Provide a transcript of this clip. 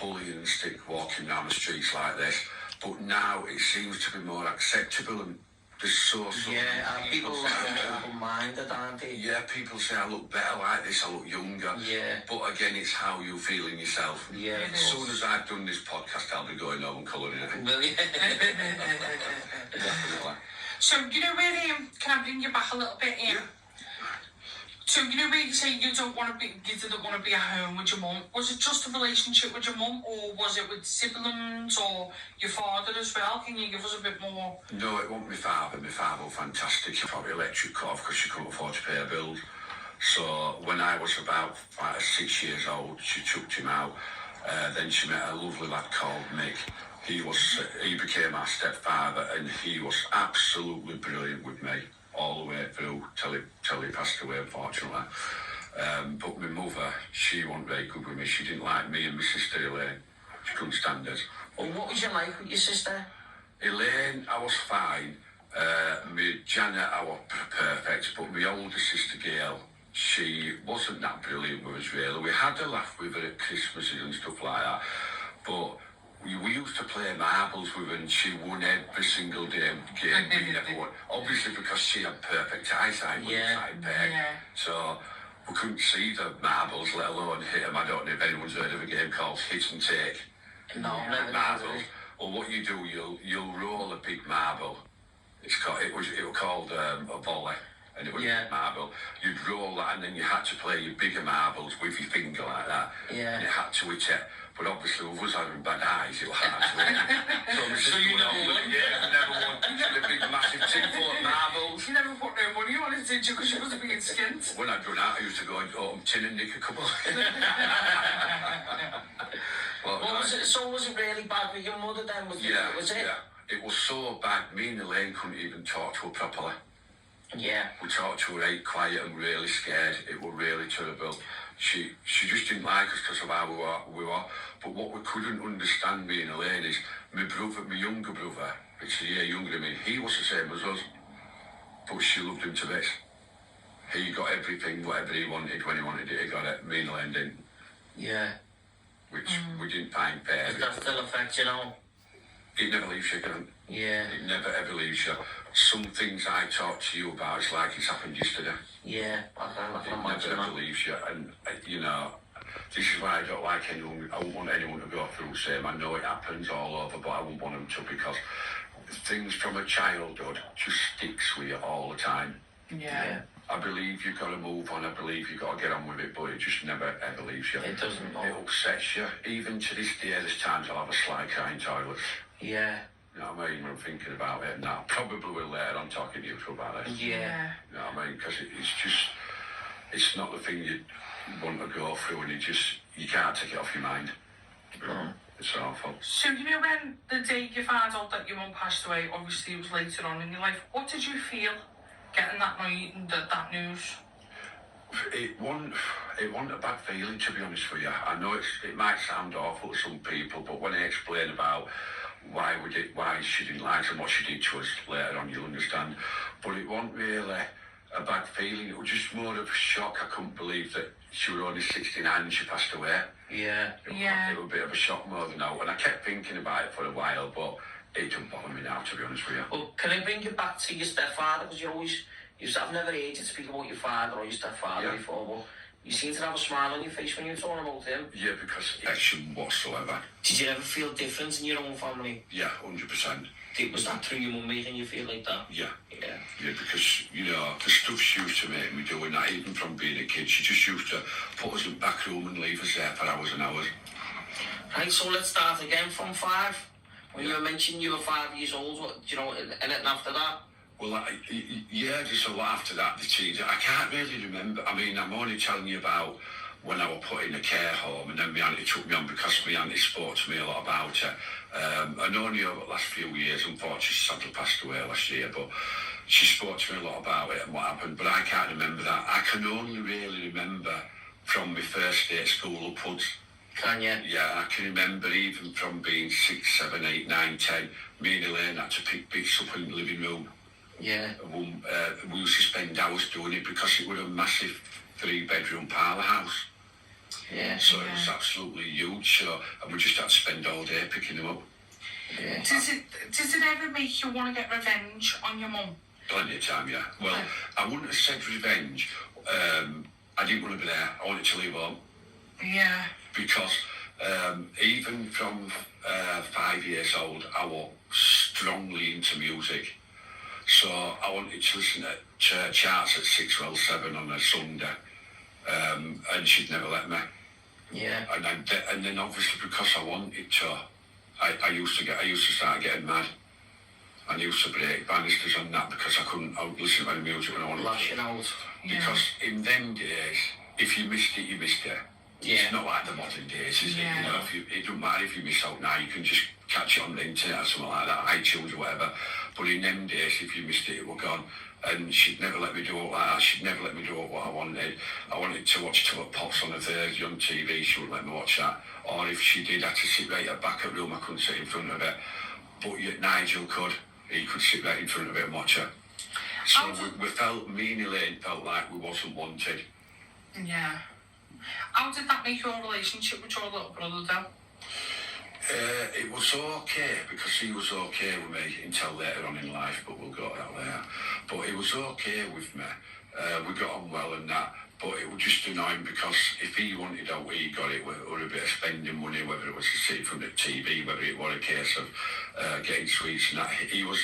bullying stick walking down the streets like this. But now it seems to be more acceptable and there's so people are open-minded, aren't they? Yeah, people say I look better like this, I look younger. Yeah. But again, it's how you feel in yourself. Yeah. As soon as I've done this podcast, I'll be going home and colouring it. Will you? Definitely. So, you know where, can I bring you back a little bit here? Yeah. So, you know where you say you didn't want to be at home with your mum? Was it just a relationship with your mum, or was it with siblings, or your father as well? Can you give us a bit more? No, it wasn't my father. My father was fantastic. She probably electric cut off because she couldn't afford to pay her bills. So when I was about 6 years old, she chucked him out. Then she met a lovely lad called Mick. He became our stepfather, and he was absolutely brilliant with me all the way through till he passed away, unfortunately. But my mother, she wasn't very good with me. She didn't like me and my sister Elaine. She couldn't stand us. Well, what was you like with your sister? Elaine, I was fine. My Janet, I was perfect. But my older sister Gail, she wasn't that brilliant with us really. We had a laugh with her at Christmases and stuff like that. But we used to play marbles with her and she won every single game we never won. Obviously because she had perfect eyesight with the side peg. Yeah. So we couldn't see the marbles, let alone hit them. I don't know if anyone's heard of a game called Hit and Take. No, never. Marbles. Well, what you do, you'll roll a big marble. It was called a volley, and it was a big marble. You'd roll that, and then you had to play your bigger marbles with your finger like that. Yeah. And you had to hit it. But obviously, with us having bad eyes, it was hard to hit. So you never won? Yeah, never won. The big massive tin-foot marbles. You never put no money on it, did you? Because you wasn't being skint. When I'd run out, I used to go and open tin and nick a couple. Was it really bad with your mother then? Was it? Yeah. It was so bad, me and Elaine couldn't even talk to her properly. Yeah. We talked to her right quiet and really scared. It was really terrible. She just didn't like us because of how we were. But what we couldn't understand, me and Elaine, is my younger brother, which is a year younger than me, he was the same as us. But she loved him to bits. He got everything, whatever he wanted, when he wanted it, he got it. Me and Elaine didn't. Yeah. Which we didn't find fair. Does that still affect you now? It never leaves you, Grant. Yeah. It never ever leaves you. Some things I talk to you about, it's like it's happened yesterday. Yeah, I can imagine It never ever leaves you. And, you know, this is why I don't like anyone. I wouldn't want anyone to go through the same. I know it happens all over, but I wouldn't want them to, because things from a childhood just sticks with you all the time. Yeah. I believe you've got to move on. I believe you've got to get on with it, but it just never ever leaves you. It doesn't. It upsets you. Even to this day, there's times I'll have a slide car in toilets. Yeah. You know what I mean? When I'm thinking about it now. Probably will later on talking to you about this. Yeah. You know what I mean? Because it's not the thing you want to go through, and you can't take it off your mind. It's awful. So, you know, when the day you found out that your mum passed away, obviously it was later on in your life, what did you feel getting that news? It wasn't a bad feeling, to be honest with you. I know it might sound awful to some people, but when I explain about why she didn't like us and what she did to us later on, you'll understand. But it wasn't really a bad feeling. It was just more of a shock. I couldn't believe that she was only 69 and she passed away. Yeah. It was a bit of a shock more than now. And I kept thinking about it for a while, but it doesn't bother me now, to be honest with you. Well, can I bring you back to your stepfather? Because I've never heard you speak about your father or your stepfather before, but you seem to have a smile on your face when you're talking about him. Yeah, because action whatsoever. Did you ever feel difference in your own family? Yeah, 100%. Was that through your mum making you feel like that? Yeah, because, you know, the stuff she used to make me do, and that even from being a kid, she just used to put us in the back room and leave us there for hours and hours. Right, so let's start again from 5. When you were mentioning you were 5 years old, what, you know, anything after that? Well, just a lot after that, the teenager. I can't really remember. I mean, I'm only telling you about when I was put in a care home, and then my auntie took me on because my auntie spoke to me a lot about it. And only over the last few years, unfortunately, she sadly passed away last year, but she spoke to me a lot about it and what happened, but I can't remember that. I can only really remember from my first day at school upwards. Can you? Yeah, I can remember even from being 6, 7, 8, 9, 10, me and Elaine had to pick bits up in the living room. Yeah. We used to spend hours doing it because it was a massive 3-bedroom parlour house. Yeah. So it was absolutely huge. So, and we just had to spend all day picking them up. Yeah. Does it ever make you want to get revenge on your mum? Plenty of time, yeah. Well, Okay. I wouldn't have said revenge. I didn't want to be there. I wanted to leave home. Yeah. Because even from 5 years old, I was strongly into music. So I wanted to listen to church charts at 6/7 on a Sunday, and she'd never let me. Yeah. And then obviously because I wanted to, I used to start getting mad. I used to break banisters on that because I would listen to my music when I wanted Lashing to. out. Because in them days, if you missed it, you missed it. Yeah. It's not like the modern days, is Yeah. it? You know, it doesn't matter if you miss out now, you can just catch it on the internet or something like that, iTunes or whatever. But in them days, if you missed it, it was gone. And she'd never let me do all that. She'd never let me do what I wanted. I wanted to watch Till It Pops on a Thursday on TV. She wouldn't let me watch that. Or if she did, I had to sit right at the back of the room. I couldn't sit in front of it. But yet Nigel could. He could sit right in front of it and watch her. So we felt, me and Elaine felt like we wasn't wanted. Yeah. How did that make your relationship with your little brother though? It was okay because he was okay with me until later on in life, but we'll go to that later. But it was okay with me. We got on well and that, but it was just annoying because if he wanted out, he got it, or a bit of spending money, whether it was to see from the TV, whether it was a case of getting sweets and that. He was